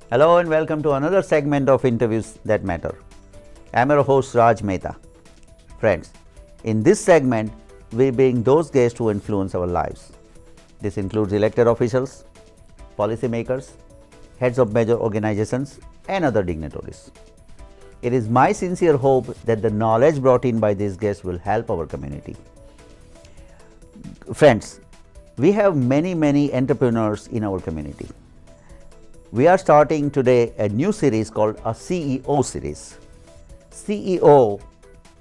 Hello and welcome to another segment of Interviews That Matter. I'm your host Raj Mehta. Friends, in this segment, we bring those guests who influence our lives. This includes elected officials, policymakers, heads of major organizations, and other dignitaries. It is my sincere hope that the knowledge brought in by these guests will help our community. Friends, we have many entrepreneurs in our community. We are starting today a new series called a CEO series. CEO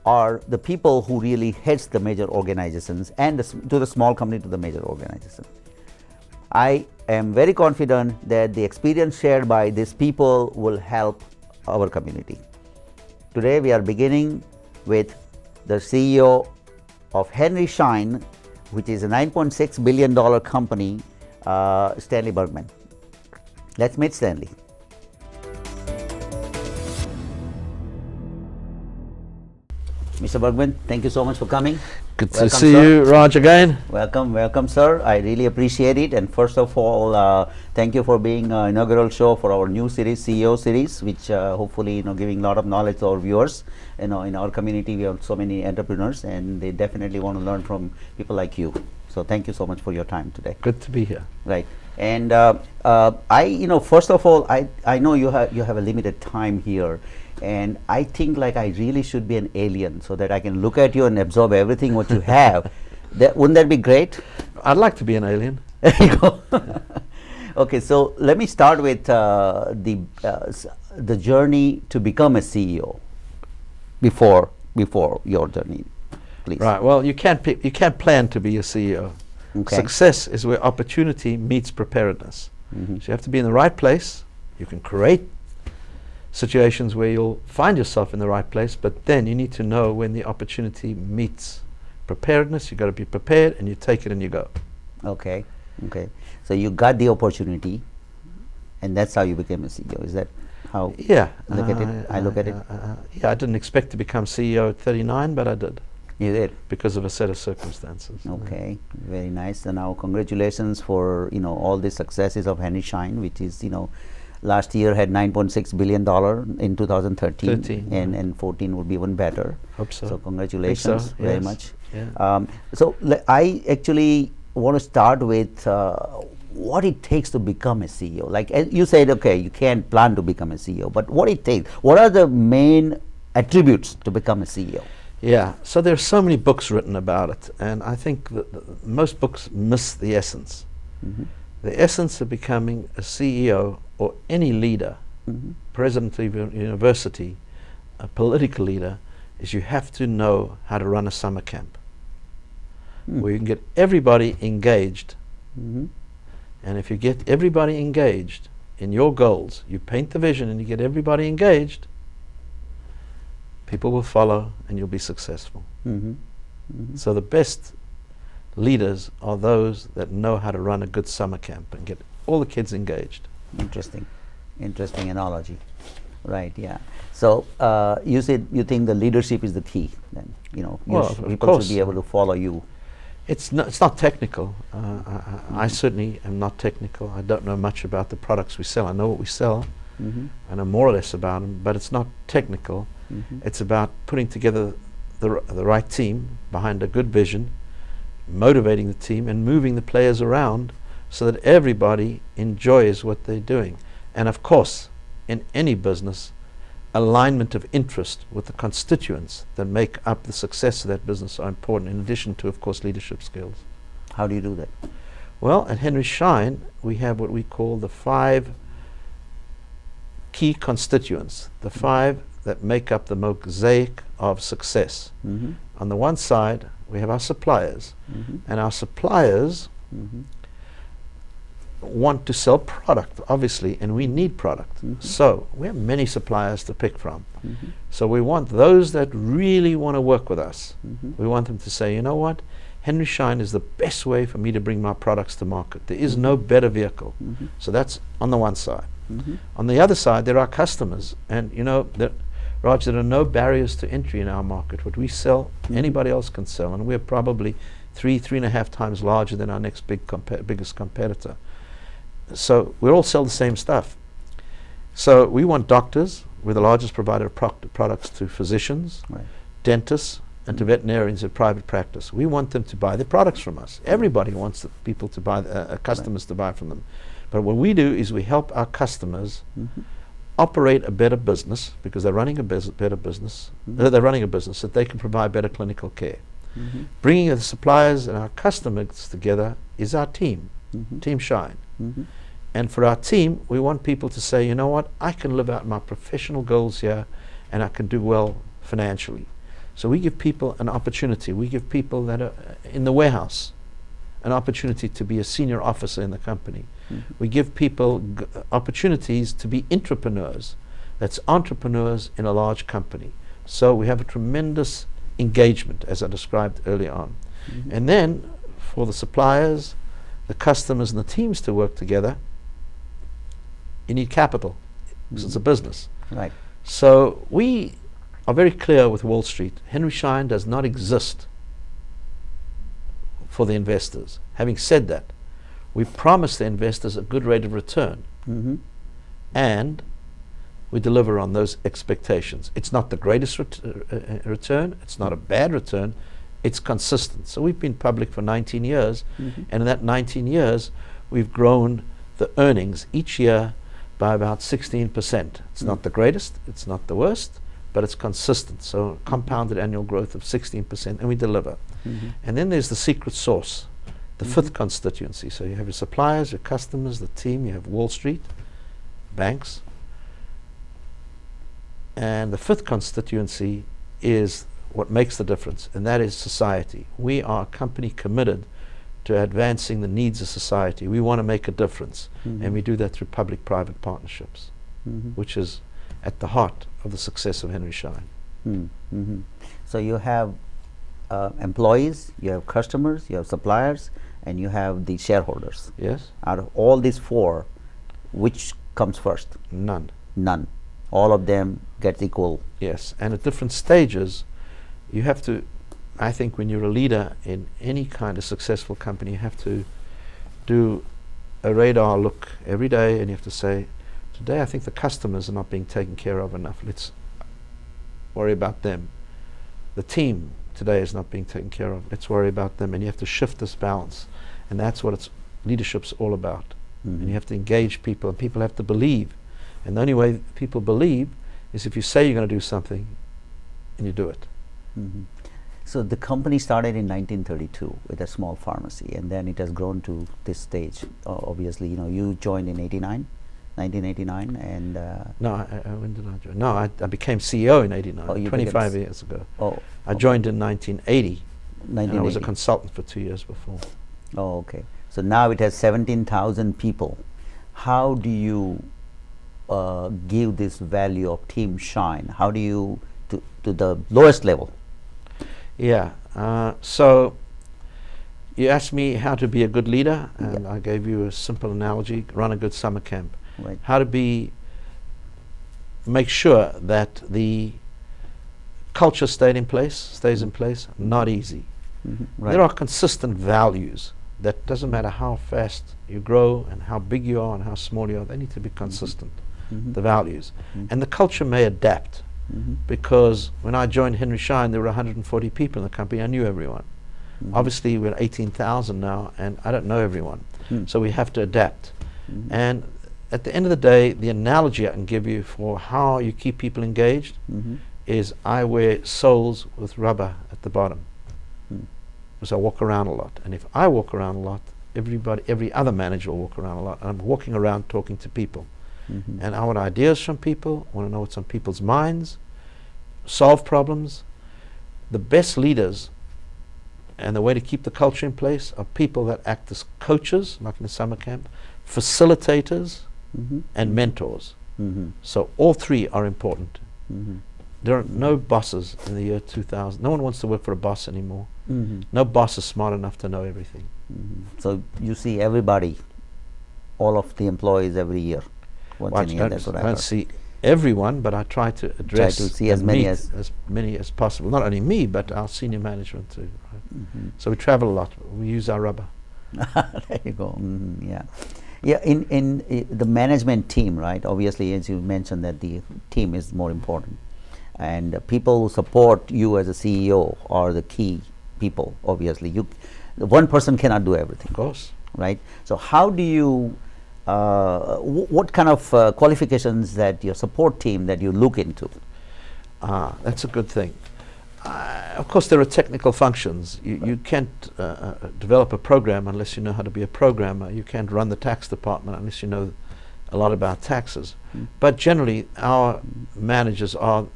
are the people who really heads the major organizations and to the small company to the major organization. I am very confident that the experience shared by these people will help our community. Today we are beginning with the CEO of Schein, which is a $9.6 billion company, Stanley Bergman. Let's meet Stanley. Mr. Bergman, thank you so much for coming. Good to see you, Raj, again. Welcome, sir. I really appreciate it. And first of all, thank you for being inaugural show for our new series, CEO series, which hopefully giving a lot of knowledge to our viewers. In our community, we have so many entrepreneurs, and they definitely want to learn from people like you. So thank you so much for your time today. Good to be here. Right. And first of all, I know you have a limited time here, and I think like I really should be an alien so that I can look at you and absorb everything what you have. Wouldn't that be great? I'd like to be an alien. There you go. Okay, so let me start with the journey to become a CEO. Before your journey, please. Right. Well, you can't plan to be a CEO. Okay. Success is where opportunity meets preparedness. So you have to be in the right place. You can create situations where you'll find yourself in the right place, but then you need to know when the opportunity meets preparedness. You've got to be prepared, and you take it and you go. Okay. So you got the opportunity, and that's how you became a CEO. Is that how? Yeah. Look at it. I look at it. Yeah, I didn't expect to become CEO at 39, but I did. You did. Because of a set of circumstances. Okay, very nice. And now congratulations for all the successes of Schein, which is last year had $9.6 billion in 2013, and 14 would be even better. Hope so. So congratulations very much. Yeah. I actually want to start with what it takes to become a CEO. Like you said, okay, you can't plan to become a CEO, but what it takes. What are the main attributes to become a CEO? Yeah, so there's so many books written about it, and I think that most books miss the essence. The essence of becoming a CEO or any leader, president of a university, a political leader, is you have to know how to run a summer camp where you can get everybody engaged. And if you get everybody engaged in your goals, you paint the vision and you get everybody engaged, people will follow and you'll be successful. So the best leaders are those that know how to run a good summer camp and get all the kids engaged. Interesting analogy. Right, yeah. So you said you think the leadership is the key then, people should be able to follow you. It's not technical. I certainly am not technical. I don't know much about the products we sell. I know what we sell. I know more or less about them, but it's not technical. It's about putting together the right team behind a good vision, motivating the team, and moving the players around so that everybody enjoys what they're doing. And of course, in any business, alignment of interest with the constituents that make up the success of that business are important, in addition to, of course, leadership skills. How do you do that? Well, at Schein, we have what we call the 5 key constituents, the 5 that make up the mosaic of success. On the one side, we have our suppliers, and our suppliers want to sell product, obviously, and we need product. So we have many suppliers to pick from. So we want those that really want to work with us. We want them to say, you know what, Schein is the best way for me to bring my products to market. There is no better vehicle. So that's on the one side. On the other side, there are customers, and Raj, there are no barriers to entry in our market. What we sell, anybody else can sell, and we're probably 3.5 times larger than our next biggest competitor. So we all sell the same stuff. So we want doctors. We're the largest provider of products to physicians, Right. dentists, and to veterinarians in private practice. We want them to buy the products from us. Everybody wants the people to buy, customers to buy from them. But what we do is we help our customers operate a better business, because they're running a better business. They're running a business that they can provide better clinical care. Bringing the suppliers and our customers together is our team, Team Schein. And for our team, we want people to say, you know what, I can live out my professional goals here, and I can do well financially. So we give people an opportunity. We give people that are in the warehouse an opportunity to be a senior officer in the company. We give people opportunities to be entrepreneurs. That's entrepreneurs in a large company. So we have a tremendous engagement, as I described earlier on. And then for the suppliers, the customers, and the teams to work together, you need capital, because it's a business. Right. So we are very clear with Wall Street. Henry Schein does not exist for the investors. Having said that, we promise the investors a good rate of return, and we deliver on those expectations. It's not the greatest return, it's not a bad return, it's consistent. So we've been public for 19 years, and in that 19 years, we've grown the earnings each year by about 16%. It's not the greatest, it's not the worst, but it's consistent. So compounded annual growth of 16%, and we deliver. And then there's the secret sauce, the fifth constituency. So you have your suppliers, your customers, the team, you have Wall Street, banks, and the fifth constituency is what makes the difference, and that is society. We are a company committed to advancing the needs of society. We want to make a difference, and we do that through public-private partnerships, which is at the heart of the success of Henry Schein. So you have employees, you have customers, you have suppliers, and you have the shareholders. Yes? Out of all these four, which comes first? None. None. All of them get equal. Yes, and at different stages, you have to, I think when you're a leader in any kind of successful company, you have to do a radar look every day, and you have to say, today I think the customers are not being taken care of enough. Let's worry about them. The team today is not being taken care of. Let's worry about them. And you have to shift this balance. And that's what leadership's all about. And you have to engage people, and people have to believe. And the only way people believe is if you say you're going to do something and you do it. So the company started in 1932 with a small pharmacy, and then it has grown to this stage. Obviously, you know, you joined in 1989, and no, when did I join? No, I became CEO in 89, 25 years ago. I joined in 1980, and I was a consultant for 2 years before. Oh, okay. So now it has 17,000 people. How do you give this value of Team Schein? How do you, to the lowest level? Yeah, so you asked me how to be a good leader, and I gave you a simple analogy: run a good summer camp. Right. How to make sure that the culture stays in place, not easy. Right. There are consistent values that doesn't matter how fast you grow and how big you are and how small you are, they need to be consistent, the values. And the culture may adapt. Because when I joined Henry Schein, there were 140 people in the company. I knew everyone. Obviously, we're 18,000 now, and I don't know everyone. So we have to adapt. And at the end of the day, the analogy I can give you for how you keep people engaged is I wear soles with rubber at the bottom. Because I walk around a lot. And if I walk around a lot, every other manager will walk around a lot. And I'm walking around talking to people. And I want ideas from people, I want to know what's on people's minds, solve problems. The best leaders and the way to keep the culture in place are people that act as coaches, like in the summer camp, facilitators, and mentors. So all three are important. There are no bosses in the year 2000. No one wants to work for a boss anymore. No boss is smart enough to know everything. So you see everybody, all of the employees every year. Well, I don't see everyone, but I try to address see as many as possible. Not only me, but our senior management too. Right? So we travel a lot. We use our rubber. There you go. Yeah, Yeah, in the management team, right? Obviously, as you mentioned, that the team is more important, and people who support you as a CEO are the key people. Obviously, the one person cannot do everything. Of course. Right. So, how do you? What kind of qualifications that your support team that you look into? That's a good thing. Of course, there are technical functions. You can't develop a program unless you know how to be a programmer. You can't run the tax department unless you know a lot about taxes. But generally, our managers are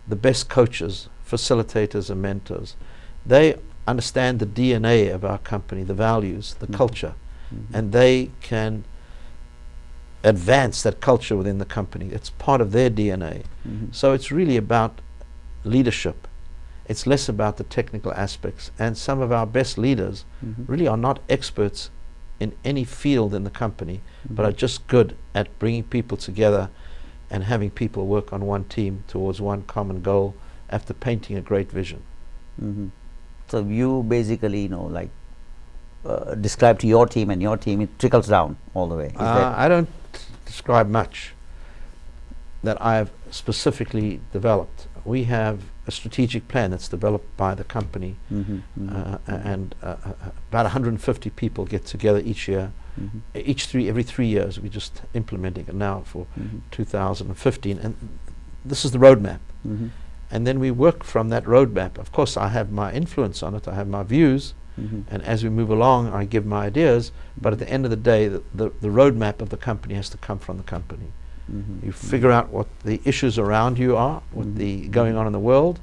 the best coaches, facilitators, and mentors. They understand the DNA of our company, the values, the culture, and they can advance that culture within the company. It's part of their DNA. So it's really about leadership. It's less about the technical aspects. And some of our best leaders really are not experts in any field in the company, but are just good at bringing people together and having people work on one team towards one common goal after painting a great vision. So you basically, like describe to your team, and your team, it trickles down all the way. Is that I don't describe much that I've specifically developed. We have a strategic plan that's developed by the company, and about 150 people get together each year. Every 3 years, we're just implementing it now for 2015, and this is the roadmap. And then we work from that roadmap. Of course, I have my influence on it, I have my views, and as we move along, I give my ideas, but at the end of the day, the roadmap of the company has to come from the company. You figure out what the issues around you are, what the going on in the world,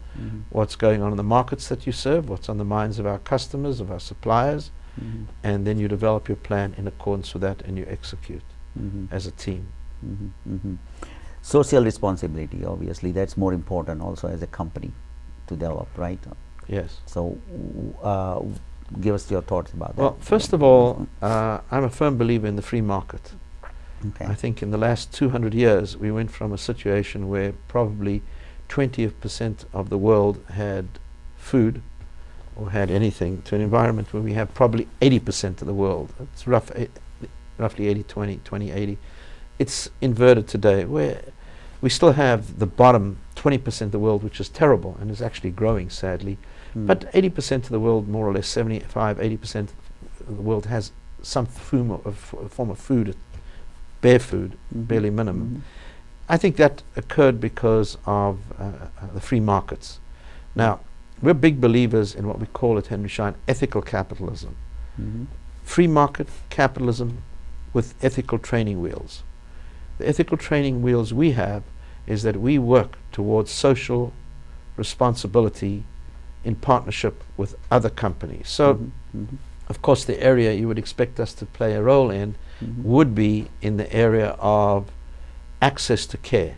what's going on in the markets that you serve, what's on the minds of our customers, of our suppliers, and then you develop your plan in accordance with that, and you execute as a team. social responsibility? Obviously, that's more important also as a company to develop, right? Yes. So, give us your thoughts about that. Well, first of all, I'm a firm believer in the free market. Okay. I think in the last 200 years, we went from a situation where probably 20% of the world had food or had anything to an environment where we have probably 80% of the world. It's roughly 80-20, 20-80. It's inverted today, where we still have the bottom 20% of the world, which is terrible and is actually growing, sadly. But 80% of the world, more or less 75-80% of the world has some form of food, bare food, barely minimum. I think that occurred because of the free markets. Now, we're big believers in what we call at Henry Schein ethical capitalism. Free market capitalism with ethical training wheels. The ethical training wheels we have is that we work towards social responsibility in partnership with other companies. So, of course, the area you would expect us to play a role in would be in the area of access to care,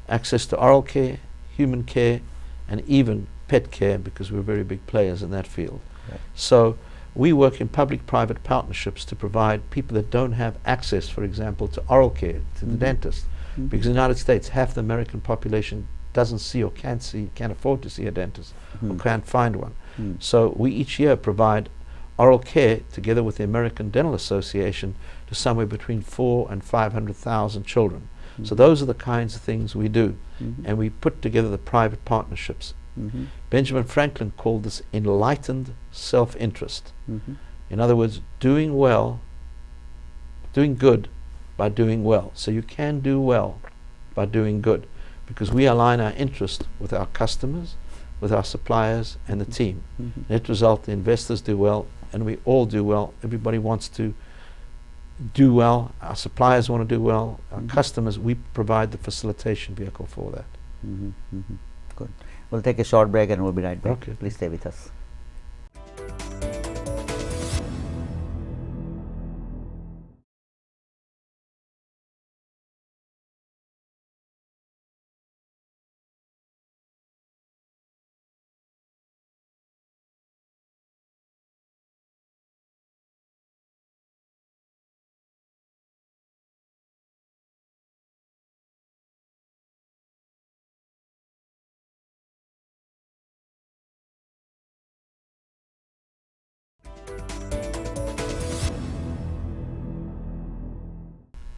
access to oral care, human care, and even pet care, because we're very big players in that field. Right. So we work in public-private partnerships to provide people that don't have access, for example, to oral care, to the dentist, because in the United States, half the American population doesn't see or can't afford to see a dentist, or can't find one. So we each year provide oral care together with the American Dental Association to somewhere between 400,000 and 500,000 children. So those are the kinds of things we do, and we put together the private partnerships. Benjamin Franklin called this enlightened self-interest. In other words, doing good by doing well. So you can do well by doing good, because we align our interest with our customers, with our suppliers, and the team. Net result, the investors do well, and we all do well. Everybody wants to do well. Our suppliers want to do well. Our customers, we provide the facilitation vehicle for that. Good. We'll take a short break and we'll be right back. Okay. Please stay with us.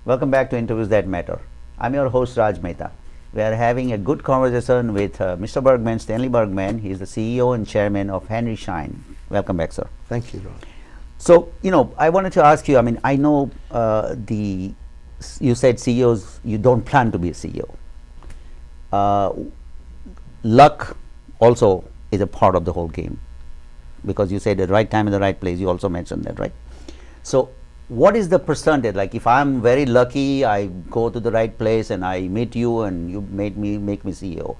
Welcome back to Interviews That Matter. I'm your host Raj Mehta. We are having a good conversation with Mr. Bergman, Stanley Bergman. He is the CEO and Chairman of Henry Schein. Welcome back, sir. Thank you, Raj. So, I wanted to ask you, I know you said CEOs, you don't plan to be a CEO. Luck also is a part of the whole game, because you said the right time in the right place. You also mentioned that, right? So, what is the percentage? Like, if I'm very lucky, I go to the right place and I meet you and you make me CEO,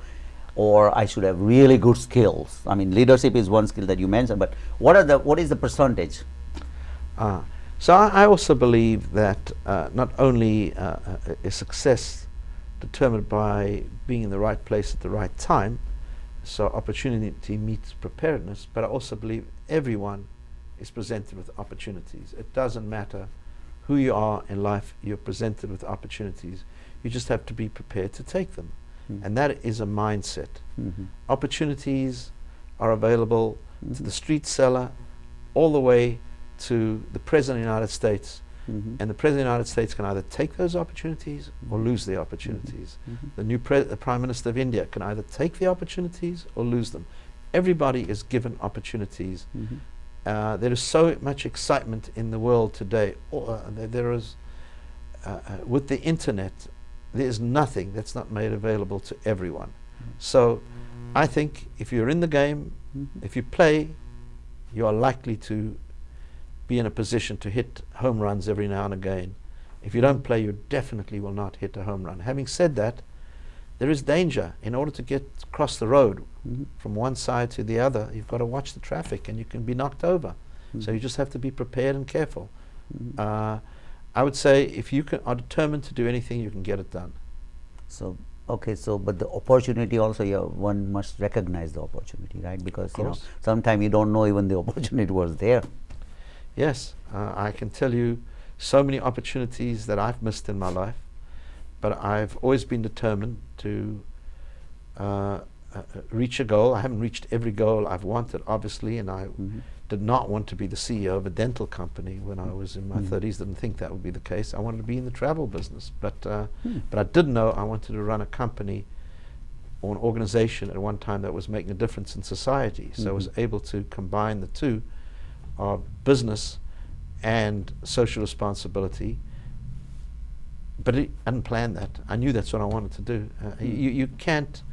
or I should have really good skills. I mean, leadership is one skill that you mentioned, but what is the percentage? So I also believe that not only is success determined by being in the right place at the right time, so opportunity meets preparedness, but I also believe everyone is presented with opportunities. It doesn't matter who you are in life, you're presented with opportunities. You just have to be prepared to take them. And that is a mindset. Opportunities are available to the street seller all the way to the President of the United States. And the President of the United States can either take those opportunities or lose the opportunities. The Prime Minister of India can either take the opportunities or lose them. Everybody is given opportunities. There is so much excitement in the world today. There is, with the internet, there is nothing that's not made available to everyone. So I think if you're in the game, if you play, you are likely to be in a position to hit home runs every now and again. If you don't play, you definitely will not hit a home run. Having said that, there is danger. In order to get across the road from one side to the other, you've got to watch the traffic and you can be knocked over. So you just have to be prepared and careful. I would say if you are determined to do anything, you can get it done. So, okay, but the opportunity also, one must recognize the opportunity, right? Because sometimes you don't know even the opportunity was there. Yes, I can tell you so many opportunities that I've missed in my life, but I've always been determined to reach a goal. I haven't reached every goal I've wanted, obviously, and I did not want to be the CEO of a dental company when I was in my 30s. Didn't think that would be the case. I wanted to be in the travel business, but I did know I wanted to run a company or an organization at one time that was making a difference in society. So I was able to combine the two of business and social responsibility. But I didn't plan that. I knew that's what I wanted to do. You can't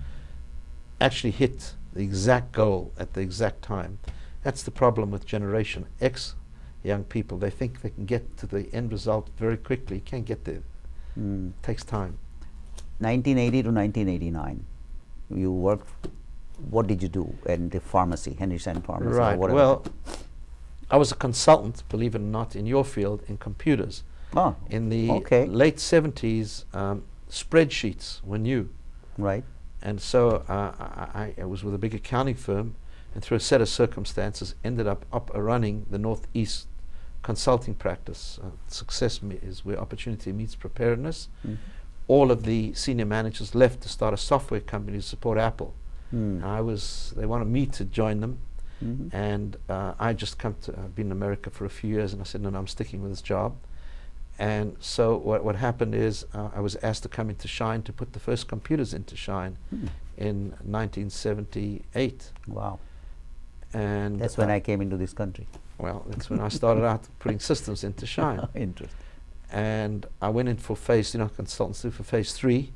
actually hit the exact goal at the exact time. That's the problem with Generation X young people. They think they can get to the end result very quickly. You can't get there. It takes time. 1980 to 1989, you worked, what did you do in the pharmacy, Henry Schein Pharmacy? Right, or whatever? well, I was a consultant, believe it or not, in your field, in computers. In the late 70s, spreadsheets were new. Right. And so I was with a big accounting firm, and through a set of circumstances ended up running the Northeast consulting practice. Success is where opportunity meets preparedness. All of the senior managers left to start a software company to support Apple. They wanted me to join them. And I just been in America for a few years, and I said, no, I'm sticking with this job. And so what happened is I was asked to come into Schein to put the first computers into Schein in 1978. Wow. And that's when I came into this country. Well, that's when I started out putting systems into Schein. Interesting. And I went in for consultants do for phase 3.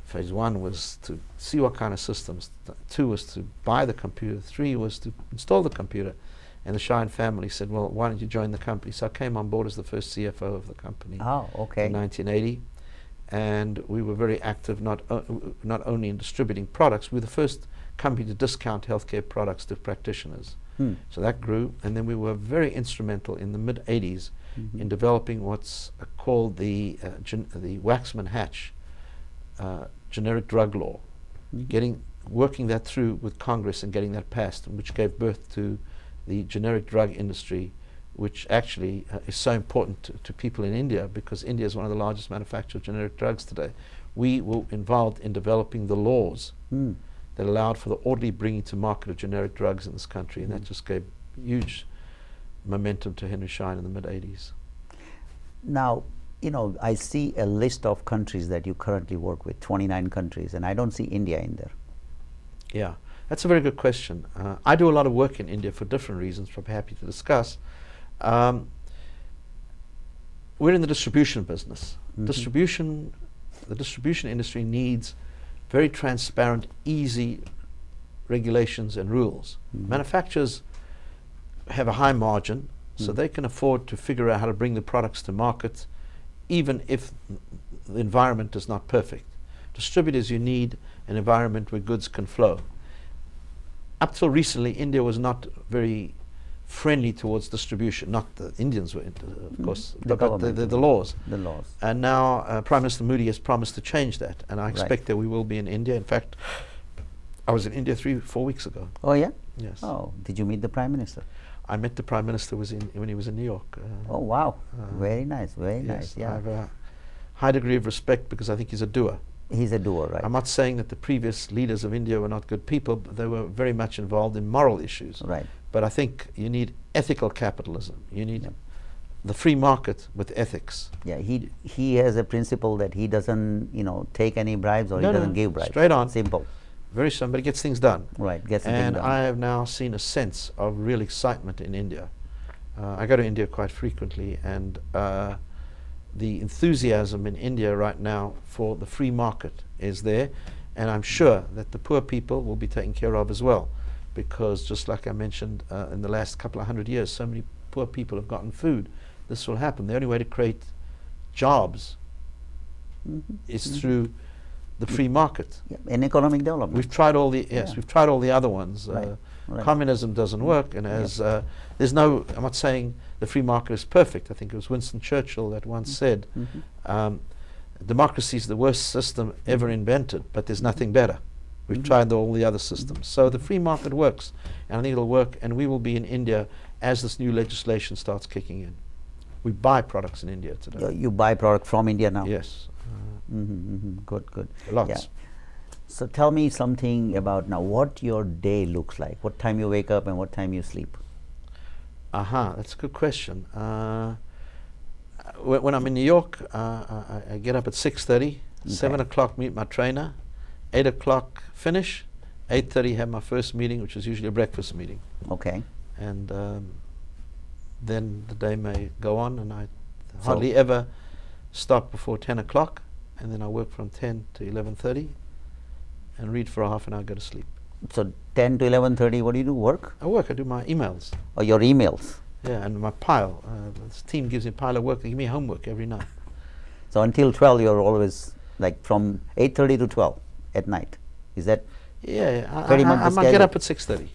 Phase 1 was to see what kind of systems. 2 was to buy the computer. 3 was to install the computer. And the Schein family said, well, why don't you join the company? So I came on board as the first CFO of the company in 1980. And we were very active, not only in distributing products. We were the first company to discount healthcare products to practitioners. So that grew. And then we were very instrumental in the mid-80s in developing what's called the Waxman-Hatch generic drug law, working that through with Congress and getting that passed, which gave birth to the generic drug industry, which actually is so important to people in India, because India is one of the largest manufacturers of generic drugs today. We were involved in developing the laws that allowed for the orderly bringing to market of generic drugs in this country, and that just gave huge momentum to Henry Schein in the mid-80s. Now, you know, I see a list of countries that you currently work with, 29 countries, and I don't see India in there. Yeah, that's a very good question. I do a lot of work in India for different reasons, which I'm happy to discuss. We're in the distribution business. The distribution industry needs very transparent, easy regulations and rules. Manufacturers have a high margin, so they can afford to figure out how to bring the products to market, even if the environment is not perfect. Distributors, you need an environment where goods can flow. Up till recently, India was not very friendly towards distribution. Not the Indians were, of course, but the laws. The laws. And now Prime Minister Modi has promised to change that, and I expect that we will be in India. In fact, I was in India 3-4 weeks ago. Oh, yeah? Yes. Oh, did you meet the Prime Minister? I met the Prime Minister when he was in New York. Oh, wow. Very nice, very nice. Yes, Yeah. I have a high degree of respect because I think he's a doer. He's a doer, right? I'm not saying that the previous leaders of India were not good people, but they were very much involved in moral issues. Right. But I think you need ethical capitalism. You need the free market with ethics. Yeah, he has a principle that he doesn't, you know, take any bribes or he doesn't give bribes. Straight on. Simple. Very simple, but he gets things done. Right, gets things And done. I have now seen a sense of real excitement in India. I go to India quite frequently, and the enthusiasm in India right now for the free market is there, and I'm sure that the poor people will be taken care of as well, because just like I mentioned, in the last couple of 100 years, so many poor people have gotten food. This will happen. The only way to create jobs is through the free market. Yeah, and economic development. We've tried all the we've tried all the other ones. Right. Communism doesn't work, and as there's no. I'm not saying the free market is perfect. I think it was Winston Churchill that once said, "Democracy is the worst system ever invented, but there's nothing better." We've tried all the other systems, so the free market works, and I think it'll work. And we will be in India as this new legislation starts kicking in. We buy products in India today. You buy product from India now? Yes. Good, good. Lots. Yeah. So tell me something about now what your day looks like. What time you wake up and what time you sleep? That's a good question. When I'm in New York, I get up at 6:30, 7 o'clock meet my trainer, 8 o'clock finish, 8:30 have my first meeting, which is usually a breakfast meeting. Okay. And then the day may go on, and I hardly ever stop before 10 o'clock, and then I work from 10 to 11:30 and read for a half an hour, go to sleep. So 10 to 11:30, what do you do? Work? I do my emails. Or your emails? Yeah, and my pile. This team gives me a pile of work. They give me homework every night. So until 12, you're always like from 8:30 to 12 at night. Is that? Yeah, pretty much the I might get schedule? up at 6:30.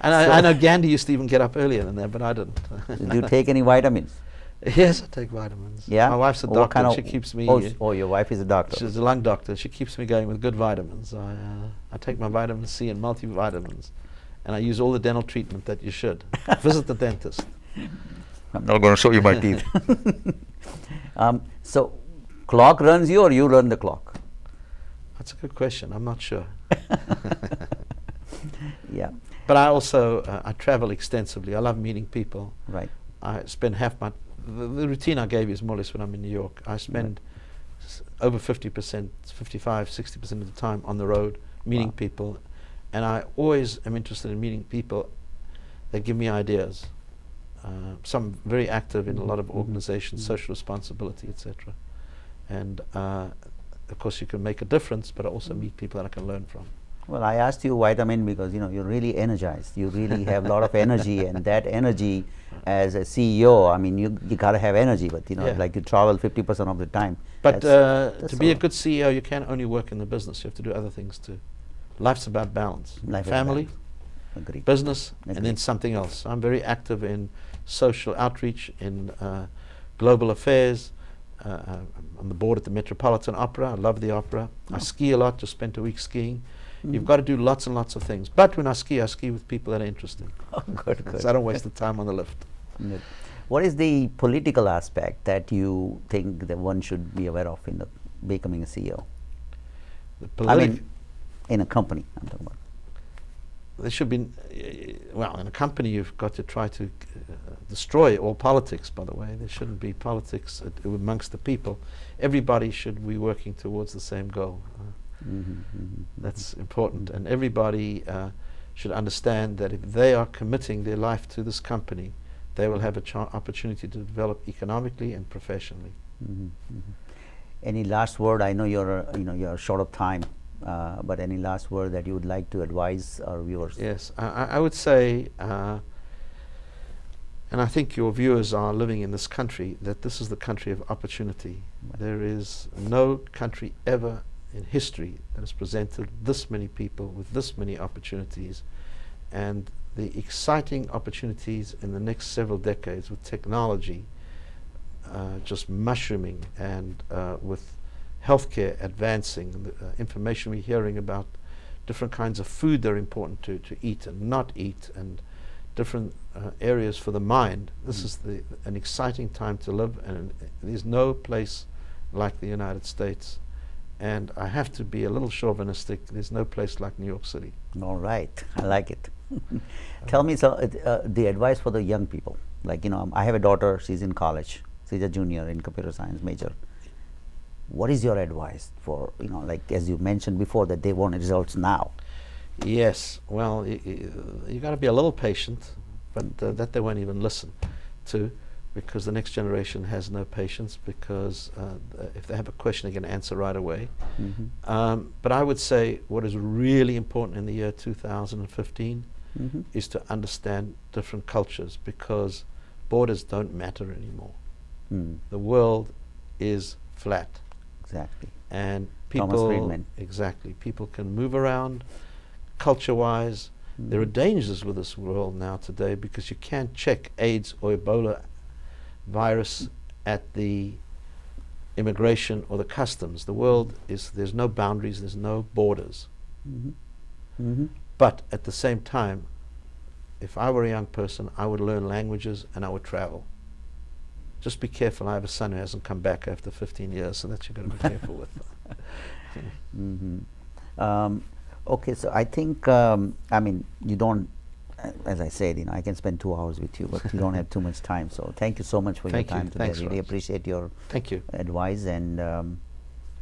And I know Gandhi used to even get up earlier than that, but I didn't. Do you take any vitamins? Yes, I take vitamins. Yeah? My wife's a What doctor. kind of- She keeps me. Oh, your wife is a doctor. She's a lung doctor. She keeps me going with good vitamins. I take my vitamin C and multivitamins, and I use all the dental treatment that you should. Visit the dentist. I'm not going to show you my teeth. So, clock runs you or you run the clock? That's a good question. I'm not sure. Yeah. But I also I travel extensively. I love meeting people. Right. I spend half my the routine I gave you is more or less when I'm in New York. I spend over 50%, 55, 60% of the time on the road meeting people, and I always am interested in meeting people that give me ideas. Some very active in a lot of organizations, social responsibility, etc. And of course, you can make a difference, but I also meet people that I can learn from. Well, I asked you vitamin because you're really energized. You really have a lot of energy, and that energy, as a CEO, I mean, you gotta have energy, but like you travel 50% of the time. But that's to be a good CEO, you can't only work in the business. You have to do other things too. Life's about balance. Life is Family, balance. Agree. business, and Agree. then something else. I'm very active in social outreach, in global affairs. I'm on the board at the Metropolitan Opera. I love the opera. I ski a lot. Just spent a week skiing. You've got to do lots and lots of things. But when I ski with people that are interesting. Oh, good, good. So I don't waste the time on the lift. Good. What is the political aspect that you think that one should be aware of in becoming a CEO? I mean, in a company, I'm talking about. There should be, well, in a company you've got to try to destroy all politics, by the way. There shouldn't be politics amongst the people. Everybody should be working towards the same goal. That's important. And everybody should understand that if they are committing their life to this company, they will have an opportunity to develop economically and professionally. Any last word? I know you're short of time, but any last word that you would like to advise our viewers? Yes, I would say, and I think your viewers are living in this country, that this is the country of opportunity. There is no country ever in history that has presented this many people with this many opportunities, and the exciting opportunities in the next several decades with technology just mushrooming, and with healthcare advancing, the information we're hearing about different kinds of food that are important to eat and not eat, and different areas for the mind. This is an exciting time to live, and there's no place like the United States. And I have to be a little chauvinistic, there's no place like New York City. All right, I like it. Tell me the advice for the young people. Like, I have a daughter, she's in college, she's a junior in computer science major. What is your advice for, like as you mentioned before, that they want results now? Yes, well, you got to be a little patient, but that they won't even listen to, because the next generation has no patience, because if they have a question, they can answer right away. But I would say what is really important in the year 2015 is to understand different cultures, because borders don't matter anymore. The world is flat. Exactly. And Thomas people, Friedman. exactly, people can move around culture-wise. There are dangers with this world now today, because you can't check AIDS or Ebola virus at the immigration or the customs. The world is, there's no boundaries, there's no borders. But at the same time, if I were a young person, I would learn languages and I would travel. Just be careful. I have a son who hasn't come back after 15 years, so that you've got to be careful with. Okay, so I think, I mean, you don't, as I said, I can spend 2 hours with you, but you don't have too much time. So thank you so much for your time today. I really appreciate your advice, and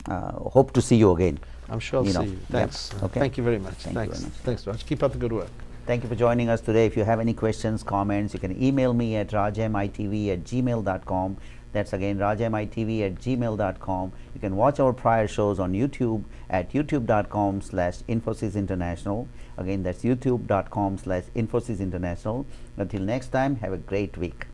hope to see you again. I'm sure I'll see you. Thanks. Okay. Thank you very much. Thank you very much. Thanks, Raj. Keep up the good work. Thank you for joining us today. If you have any questions, comments, you can email me at rajamitv@gmail.com. That's again rajamitv@gmail.com. You can watch our prior shows on YouTube at youtube.com/Infosys International. Again, that's youtube.com/Infosys International. Until next time, have a great week.